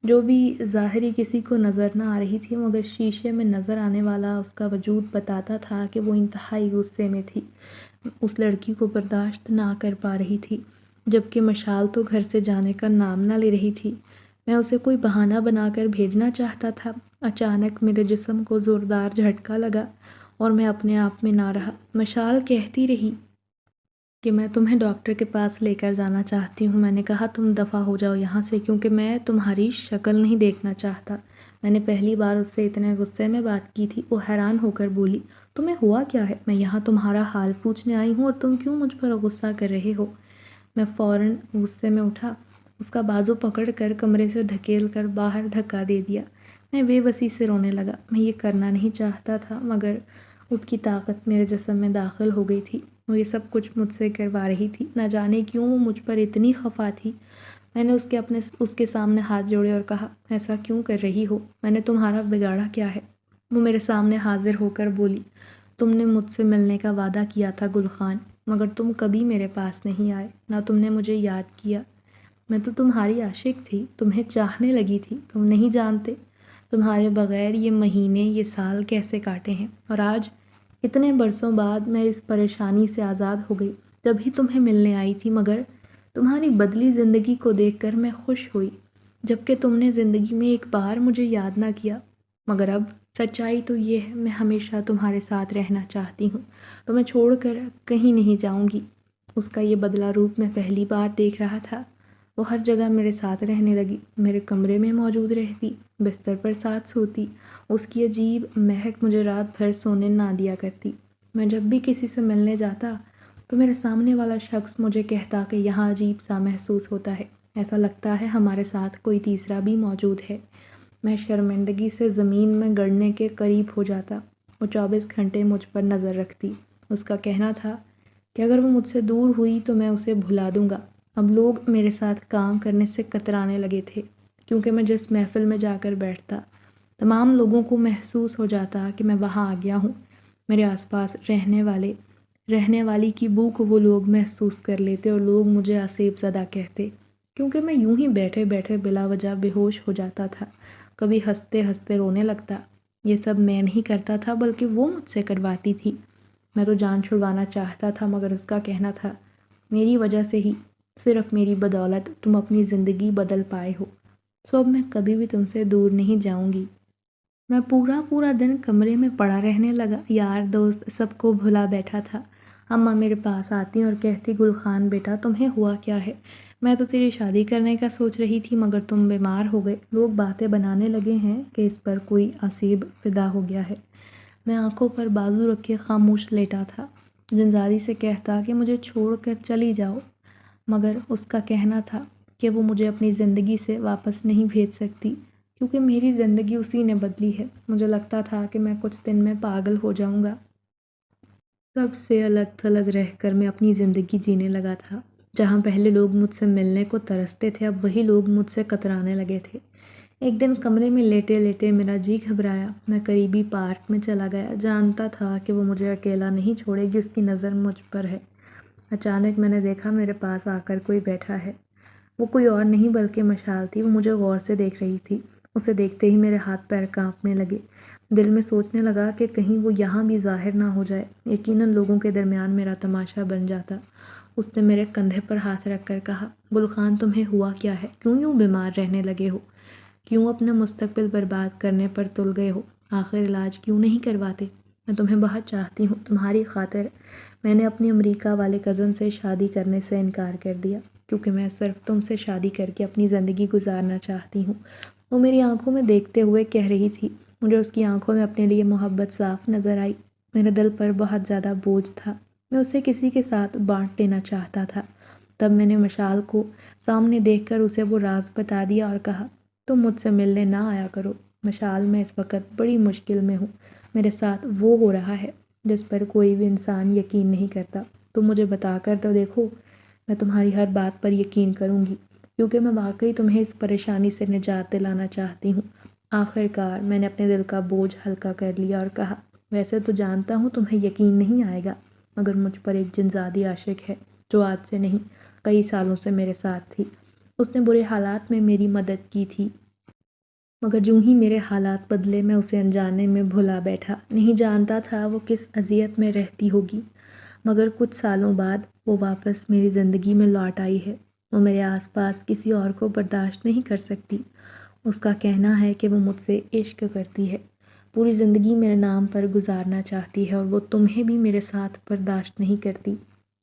جو بھی ظاہری کسی کو نظر نہ آ رہی تھی، مگر شیشے میں نظر آنے والا اس کا وجود بتاتا تھا کہ وہ انتہائی غصے میں تھی، اس لڑکی کو برداشت نہ کر پا رہی تھی، جبکہ مشال تو گھر سے جانے کا نام نہ لے رہی تھی۔ میں اسے کوئی بہانہ بنا کر بھیجنا چاہتا تھا۔ اچانک میرے جسم کو زوردار جھٹکا لگا اور میں اپنے آپ میں نہ رہا۔ مشال کہتی رہی کہ میں تمہیں ڈاکٹر کے پاس لے کر جانا چاہتی ہوں۔ میں نے کہا، تم دفع ہو جاؤ یہاں سے، کیونکہ میں تمہاری شکل نہیں دیکھنا چاہتا۔ میں نے پہلی بار اس سے اتنے غصے میں بات کی تھی۔ وہ حیران ہو کر بولی، تمہیں ہوا کیا ہے؟ میں یہاں تمہارا حال پوچھنے آئی ہوں اور تم کیوں مجھ پر غصہ کر رہے ہو؟ میں فوراً غصے میں اٹھا، اس کا بازو پکڑ کر کمرے سے دھکیل کر باہر دھکا دے دیا۔ میں بے بسی سے رونے لگا۔ میں یہ کرنا نہیں چاہتا تھا، مگر اس کی طاقت میرے جسم میں داخل ہو گئی تھی۔ وہ یہ سب کچھ مجھ سے کروا رہی تھی۔ نہ جانے کیوں وہ مجھ پر اتنی خفا تھی۔ میں نے اس کے سامنے ہاتھ جوڑے اور کہا، ایسا کیوں کر رہی ہو؟ میں نے تمہارا بگاڑا کیا ہے؟ وہ میرے سامنے حاضر ہو کر بولی، تم نے مجھ سے ملنے کا وعدہ کیا تھا گل خان، مگر تم کبھی میرے پاس نہیں آئے، نہ تم نے مجھے یاد کیا۔ میں تو تمہاری عاشق تھی، تمہیں چاہنے لگی تھی، تم نہیں جانتے تمہارے بغیر یہ مہینے یہ سال کیسے کاٹے ہیں، اور آج اتنے برسوں بعد میں اس پریشانی سے آزاد ہو گئی، جب ہی تمہیں ملنے آئی تھی، مگر تمہاری بدلی زندگی کو دیکھ کر میں خوش ہوئی، جبکہ تم نے زندگی میں ایک بار مجھے یاد نہ کیا۔ مگر اب سچائی تو یہ ہے، میں ہمیشہ تمہارے ساتھ رہنا چاہتی ہوں، تمہیں چھوڑ کر کہیں نہیں جاؤں گی۔ اس کا یہ بدلا روپ میں پہلی بار دیکھ رہا تھا۔ وہ ہر جگہ میرے ساتھ رہنے لگی، میرے کمرے میں موجود رہتی، بستر پر ساتھ سوتی، اس کی عجیب مہک مجھے رات بھر سونے نہ دیا کرتی۔ میں جب بھی کسی سے ملنے جاتا تو میرے سامنے والا شخص مجھے کہتا کہ یہاں عجیب سا محسوس ہوتا ہے، ایسا لگتا ہے ہمارے ساتھ کوئی تیسرا بھی موجود ہے۔ میں شرمندگی سے زمین میں گڑنے کے قریب ہو جاتا۔ وہ 24 گھنٹے مجھ پر نظر رکھتی۔ اس کا کہنا تھا کہ اگر وہ مجھ سے دور ہوئی تو میں اسے بھلا دوں گا۔ اب لوگ میرے ساتھ کام کرنے سے کترانے لگے تھے، کیونکہ میں جس محفل میں جا کر بیٹھتا، تمام لوگوں کو محسوس ہو جاتا کہ میں وہاں آ گیا ہوں۔ میرے آس پاس رہنے والی کی بو کو وہ لوگ محسوس کر لیتے اور لوگ مجھے آسیب زدہ کہتے، کیونکہ میں یوں ہی بیٹھے بیٹھے بلا وجہ بے ہوش ہو جاتا تھا، کبھی ہنستے ہنستے رونے لگتا۔ یہ سب میں نہیں کرتا تھا بلکہ وہ مجھ سے کرواتی تھی۔ میں تو جان چھڑوانا چاہتا تھا، مگر اس کا کہنا تھا، میری وجہ سے ہی، صرف میری بدولت تم اپنی زندگی بدل پائے ہو، سو اب میں کبھی بھی تم سے دور نہیں جاؤں گی۔ میں پورا دن کمرے میں پڑا رہنے لگا، یار دوست سب کو بھلا بیٹھا تھا۔ اماں میرے پاس آتی اور کہتی، گل خان بیٹا تمہیں ہوا کیا ہے؟ میں تو تیری شادی کرنے کا سوچ رہی تھی، مگر تم بیمار ہو گئے، لوگ باتیں بنانے لگے ہیں کہ اس پر کوئی عصیب فدا ہو گیا ہے۔ میں آنکھوں پر بازو رکھے خاموش لیٹا تھا، جنزادی سے کہتا کہ مجھے چھوڑ کر چلی جاؤ، مگر اس کا کہنا تھا کہ وہ مجھے اپنی زندگی سے واپس نہیں بھیج سکتی، کیونکہ میری زندگی اسی نے بدلی ہے۔ مجھے لگتا تھا کہ میں کچھ دن میں پاگل ہو جاؤں گا۔ سب سے الگ تھلگ رہ کر میں اپنی زندگی جینے لگا تھا۔ جہاں پہلے لوگ مجھ سے ملنے کو ترستے تھے، اب وہی لوگ مجھ سے کترانے لگے تھے۔ ایک دن کمرے میں لیٹے لیٹے میرا جی گھبرایا، میں قریبی پارک میں چلا گیا، جانتا تھا کہ وہ مجھے اکیلا نہیں چھوڑے گی، اس کی نظر مجھ پر ہے۔ اچانک میں نے دیکھا میرے پاس آ کر کوئی بیٹھا ہے۔ وہ کوئی اور نہیں بلکہ مشال تھی۔ وہ مجھے غور سے دیکھ رہی تھی۔ اسے دیکھتے ہی میرے ہاتھ پیر کانپنے لگے۔ دل میں سوچنے لگا کہ کہیں وہ یہاں بھی ظاہر نہ ہو جائے، یقیناً لوگوں کے درمیان میرا تماشا بن جاتا۔ اس نے میرے کندھے پر ہاتھ رکھ کر کہا، گل خان تمہیں ہوا کیا ہے؟ کیوں یوں بیمار رہنے لگے ہو؟ کیوں اپنا مستقبل برباد کرنے پر تل گئے ہو؟ آخر علاج کیوں نہیں کرواتے؟ میں تمہیں بہت چاہتی ہوں، تمہاری خاطر میں نے اپنی امریکہ والے کزن سے شادی کرنے سے انکار کر دیا، کیونکہ میں صرف تم سے شادی کر کے اپنی زندگی گزارنا چاہتی ہوں۔ وہ میری آنکھوں میں دیکھتے ہوئے کہہ رہی تھی۔ مجھے اس کی آنکھوں میں اپنے لیے محبت صاف نظر آئی۔ میرے دل پر بہت زیادہ بوجھ تھا، میں اسے کسی کے ساتھ بانٹ لینا چاہتا تھا۔ تب میں نے مشال کو سامنے دیکھ کر اسے وہ راز بتا دیا اور کہا، تم مجھ سے ملنے نہ آیا کرو مشال، میں اس وقت بڑی مشکل میں ہوں، میرے ساتھ وہ ہو رہا ہے جس پر کوئی بھی انسان یقین نہیں کرتا، تم مجھے بتا کر تو دیکھو، میں تمہاری ہر بات پر یقین کروں گی، کیونکہ میں واقعی تمہیں اس پریشانی سے نجات دلانا چاہتی ہوں۔ آخر کار میں نے اپنے دل کا بوجھ ہلکا کر لیا اور کہا، ویسے تو جانتا ہوں تمہیں یقین نہیں آئے گا، مگر مجھ پر ایک جنزادی عاشق ہے جو آج سے نہیں کئی سالوں سے میرے ساتھ تھی۔ اس نے برے حالات میں میری مدد کی تھی، مگر جو ہی میرے حالات بدلے میں اسے انجانے میں بھلا بیٹھا۔ نہیں جانتا تھا وہ کس اذیت میں رہتی ہوگی، مگر کچھ سالوں بعد وہ واپس میری زندگی میں لوٹ آئی ہے۔ وہ میرے آس پاس کسی اور کو برداشت نہیں کر سکتی۔ اس کا کہنا ہے کہ وہ مجھ سے عشق کرتی ہے، پوری زندگی میرے نام پر گزارنا چاہتی ہے، اور وہ تمہیں بھی میرے ساتھ برداشت نہیں کرتی۔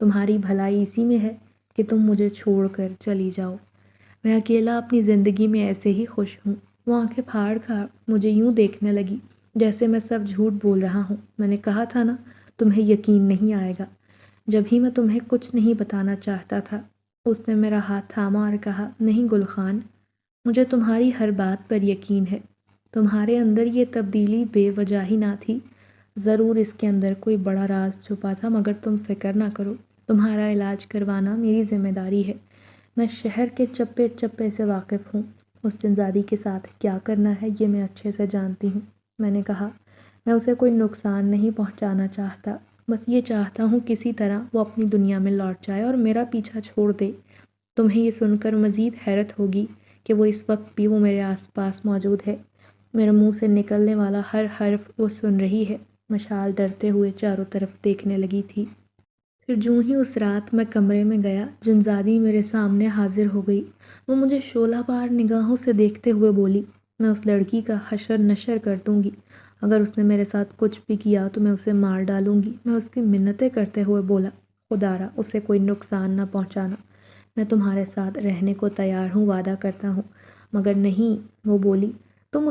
تمہاری بھلائی اسی میں ہے کہ تم مجھے چھوڑ کر چلی جاؤ۔ میں اکیلا اپنی زندگی میں ایسے ہی خوش ہوں۔ وہ آنکھیں پھاڑ کر مجھے یوں دیکھنے لگی جیسے میں سب جھوٹ بول رہا ہوں۔ میں نے کہا تھا نا، تمہیں یقین نہیں آئے گا، جب ہی میں تمہیں کچھ نہیں بتانا چاہتا تھا۔ اس نے میرا ہاتھ تھاما اور کہا، نہیں گل خان، مجھے تمہاری ہر بات پر یقین ہے۔ تمہارے اندر یہ تبدیلی بے وجہ ہی نہ تھی، ضرور اس کے اندر کوئی بڑا راز چھپا تھا، مگر تم فکر نہ کرو، تمہارا علاج کروانا میری ذمہ داری ہے۔ میں شہر کے چپے چپے سے واقف ہوں، اس جنزادی کے ساتھ کیا کرنا ہے یہ میں اچھے سے جانتی ہوں۔ میں نے کہا، میں اسے کوئی نقصان نہیں پہنچانا چاہتا، بس یہ چاہتا ہوں کسی طرح وہ اپنی دنیا میں لوٹ جائے اور میرا پیچھا چھوڑ دے۔ تمہیں یہ سن کر مزید حیرت ہوگی کہ وہ اس وقت بھی وہ میرے آس پاس موجود ہے، میرے منہ سے نکلنے والا ہر حرف وہ سن رہی ہے۔ مشال ڈرتے ہوئے چاروں طرف دیکھنے لگی تھی۔ پھر جوں ہی اس رات میں کمرے میں گیا، جنزادی میرے سامنے حاضر ہو گئی۔ وہ مجھے شعلہ بار نگاہوں سے دیکھتے ہوئے بولی، میں اس لڑکی کا حشر نشر کر دوں گی، اگر اس نے میرے ساتھ کچھ بھی کیا تو میں اسے مار ڈالوں گی۔ میں اس کی منتیں کرتے ہوئے بولا، خدا را اسے کوئی نقصان نہ پہنچانا، میں تمہارے ساتھ رہنے کو تیار ہوں، وعدہ کرتا ہوں، مگر نہیں۔ وہ بولی، تم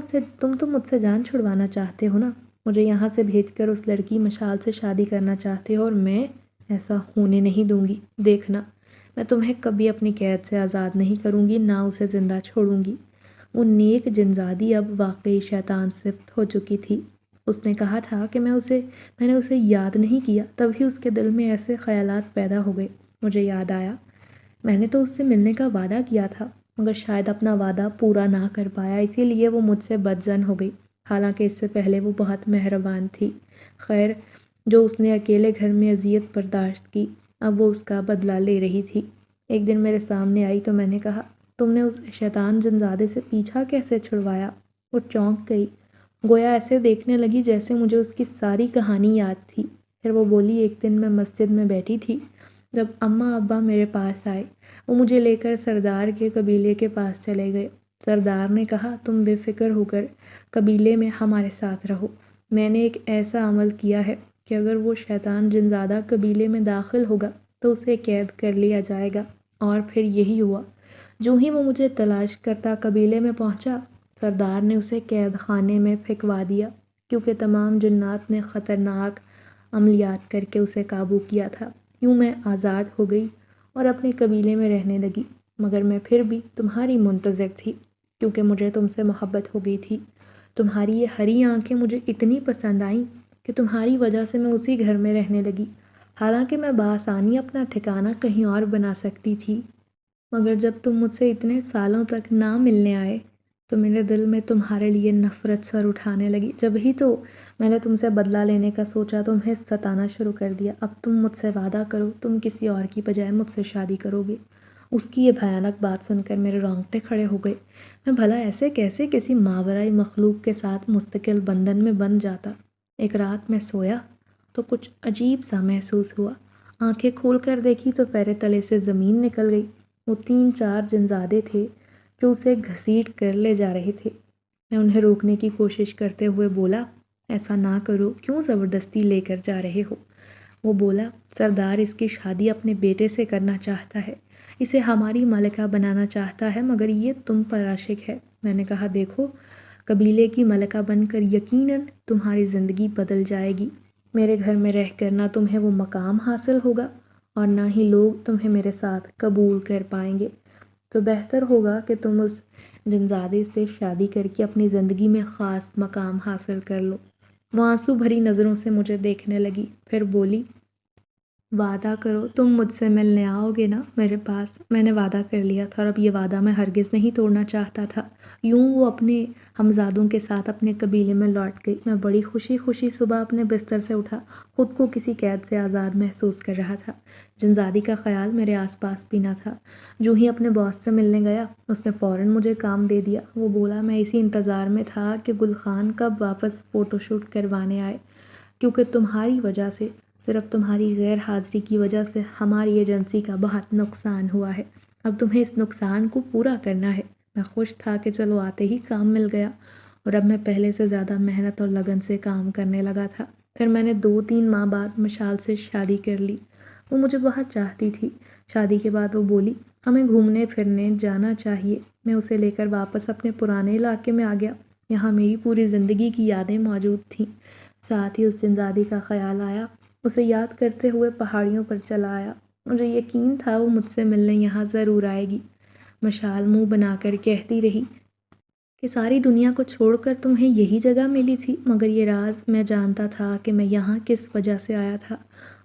تو مجھ سے جان چھڑوانا چاہتے ہو نا، مجھے یہاں سے بھیج کر اس لڑکی مشال سے شادی کرنا چاہتے ہو، اور میں ایسا ہونے نہیں دوں گی۔ دیکھنا، میں تمہیں کبھی اپنی قید سے آزاد نہیں کروں گی، نہ اسے زندہ چھوڑوں گی۔ وہ نیک جنزادی اب واقعی شیطان صفت ہو چکی تھی۔ اس نے کہا تھا کہ میں نے اسے یاد نہیں کیا، تبھی اس کے دل میں ایسے خیالات پیدا ہو گئے۔ مجھے یاد آیا، میں نے تو اس سے ملنے کا وعدہ کیا تھا، مگر شاید اپنا وعدہ پورا نہ کر پایا، اسی لیے وہ مجھ سے بدظن ہو گئی، حالانکہ اس سے پہلے وہ بہت مہربان تھی۔ خیر، جو اس نے اکیلے گھر میں اذیت برداشت کی، اب وہ اس کا بدلہ لے رہی تھی۔ ایک دن میرے سامنے آئی تو میں نے کہا، تم نے اس شیطان جنزادے سے پیچھا کیسے چھڑوایا؟ وہ چونک گئی، گویا ایسے دیکھنے لگی جیسے مجھے اس کی ساری کہانی یاد تھی۔ پھر وہ بولی، ایک دن میں مسجد میں بیٹھی تھی، جب اماں ابا میرے پاس آئے، وہ مجھے لے کر سردار کے قبیلے کے پاس چلے گئے۔ سردار نے کہا، تم بے فکر ہو کر قبیلے میں ہمارے ساتھ رہو، میں نے ایک ایسا عمل کیا ہے کہ اگر وہ شیطان جنزادہ قبیلے میں داخل ہوگا تو اسے قید کر لیا جائے گا۔ اور پھر یہی ہوا، جو ہی وہ مجھے تلاش کرتا قبیلے میں پہنچا، سردار نے اسے قید خانے میں پھینکوا دیا، کیونکہ تمام جنات نے خطرناک عملیات کر کے اسے قابو کیا تھا۔ یوں میں آزاد ہو گئی اور اپنے قبیلے میں رہنے لگی، مگر میں پھر بھی تمہاری منتظر تھی، کیونکہ مجھے تم سے محبت ہو گئی تھی۔ تمہاری یہ ہری آنکھیں مجھے اتنی پسند آئیں کہ تمہاری وجہ سے میں اسی گھر میں رہنے لگی، حالانکہ میں بآسانی اپنا ٹھکانہ کہیں اور بنا سکتی تھی۔ مگر جب تم مجھ سے اتنے سالوں تک نہ ملنے آئے تو میرے دل میں تمہارے لیے نفرت سر اٹھانے لگی، جب ہی تو میں نے تم سے بدلہ لینے کا سوچا، تمہیں ستانا شروع کر دیا۔ اب تم مجھ سے وعدہ کرو، تم کسی اور کی بجائے مجھ سے شادی کرو گے۔ اس کی یہ بھیانک بات سن کر میرے رونگٹے کھڑے ہو گئے۔ میں بھلا ایسے کیسے کسی ماورائی مخلوق کے ساتھ مستقل بندھن میں بندھ جاتا؟ ایک رات میں سویا تو کچھ عجیب سا محسوس ہوا، آنکھیں کھول کر دیکھی تو پیرے تلے سے زمین نکل گئی۔ وہ 3-4 جنزادے تھے جو اسے گھسیٹ کر لے جا رہے تھے۔ میں انہیں روکنے کی کوشش کرتے ہوئے بولا، ایسا نہ کرو، کیوں زبردستی لے کر جا رہے ہو؟ وہ بولا، سردار اس کی شادی اپنے بیٹے سے کرنا چاہتا ہے، اسے ہماری ملکہ بنانا چاہتا ہے، مگر یہ تم پر عاشق ہے۔ میں نے کہا، دیکھو، قبیلے کی ملکہ بن کر یقیناً تمہاری زندگی بدل جائے گی، میرے گھر میں رہ کر نہ تمہیں وہ مقام حاصل ہوگا اور نہ ہی لوگ تمہیں میرے ساتھ قبول کر پائیں گے، تو بہتر ہوگا کہ تم اس جنزادے سے شادی کر کے اپنی زندگی میں خاص مقام حاصل کر لو۔ وہ آنسو بھری نظروں سے مجھے دیکھنے لگی، پھر بولی، وعدہ کرو تم مجھ سے ملنے آؤ گے نا میرے پاس؟ میں نے وعدہ کر لیا تھا اور اب یہ وعدہ میں ہرگز نہیں توڑنا چاہتا تھا۔ یوں وہ اپنے ہمزادوں کے ساتھ اپنے قبیلے میں لوٹ گئی۔ میں بڑی خوشی خوشی صبح اپنے بستر سے اٹھا، خود کو کسی قید سے آزاد محسوس کر رہا تھا۔ جنزادی کا خیال میرے آس پاس بھی نہ تھا۔ جو ہی اپنے باس سے ملنے گیا، اس نے فوراً مجھے کام دے دیا۔ وہ بولا، میں اسی انتظار میں تھا کہ گل خان کب واپس فوٹو شوٹ کروانے آئے، کیونکہ تمہاری وجہ سے، صرف تمہاری غیر حاضری کی وجہ سے ہماری ایجنسی کا بہت نقصان ہوا ہے، اب تمہیں اس نقصان کو پورا کرنا ہے۔ میں خوش تھا کہ چلو آتے ہی کام مل گیا، اور اب میں پہلے سے زیادہ محنت اور لگن سے کام کرنے لگا تھا۔ پھر میں نے 2-3 ماہ بعد مشال سے شادی کر لی۔ وہ مجھے بہت چاہتی تھی۔ شادی کے بعد وہ بولی، ہمیں گھومنے پھرنے جانا چاہیے۔ میں اسے لے کر واپس اپنے پرانے علاقے میں آ گیا۔ یہاں میری پوری زندگی کی یادیں موجود تھیں، ساتھ ہی اس جنزادی کا خیال آیا۔ اسے یاد کرتے ہوئے پہاڑیوں پر چلا آیا۔ مجھے یقین تھا وہ مجھ سے ملنے یہاں ضرور آئے گی۔ مشال منہ بنا کر کہتی رہی کہ ساری دنیا کو چھوڑ کر تمہیں یہی جگہ ملی تھی، مگر یہ راز میں جانتا تھا کہ میں یہاں کس وجہ سے آیا تھا۔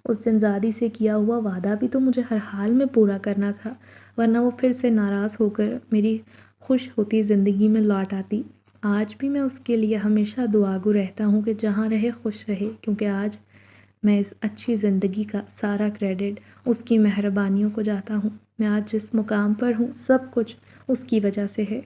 اس دن زادی سے کیا ہوا وعدہ بھی تو مجھے ہر حال میں پورا کرنا تھا، ورنہ وہ پھر سے ناراض ہو کر میری خوش ہوتی زندگی میں لوٹ آتی۔ آج بھی میں اس کے لیے ہمیشہ دعاگو رہتا ہوں کہ جہاں رہے خوش رہے، کیونکہ آج میں اس اچھی زندگی کا سارا کریڈٹ اس کی مہربانیوں کو جاتا ہوں۔ میں آج جس مقام پر ہوں سب کچھ اس کی وجہ سے ہے۔